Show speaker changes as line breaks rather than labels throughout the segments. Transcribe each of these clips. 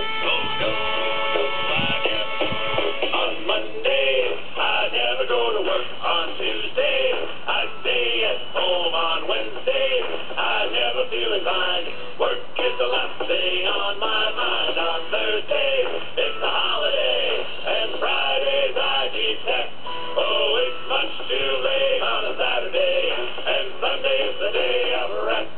no, I never. On Monday, I never go to work. On Tuesday, I stay at home. On Wednesday, I never feel inclined. Work is the last thing on my mind. On Thursday, it's a holiday. And Fridays I detect. Oh, it's much too late on a Saturday. And Sunday's the day of rest.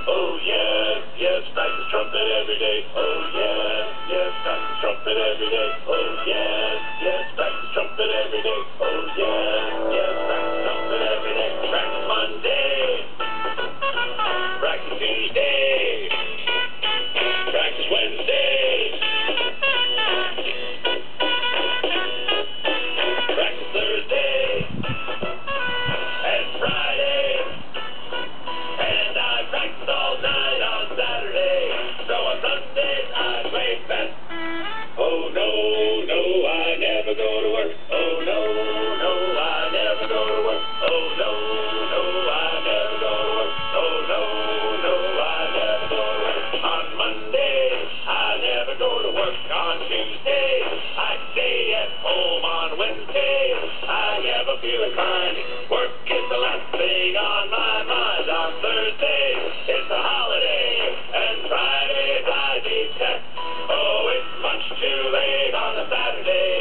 Oh, yes, yes, practice trumpet every day. Oh, yes, yes, practice trumpet every day. Oh, yes, yes, practice trumpet every day. Oh, yes, yes, practice trumpet every day. Practice Monday. Practice Tuesday. Practice Wednesday. Practice Thursday. And Friday. And I practice all night on Saturday. So on Sundays I play best. Oh, no, no, I never go to work. Oh, no, no, I never go to work. Oh, no, no, I never go to work. Oh, no, no, I never go to work. On Monday, I never go to work. On Tuesday, I stay at home. On Wednesday, I never feel inclined. Work is the last thing on my mind. On Thursday, it's a holiday. And Fridays I detest. Oh, it's much too late on a Saturday.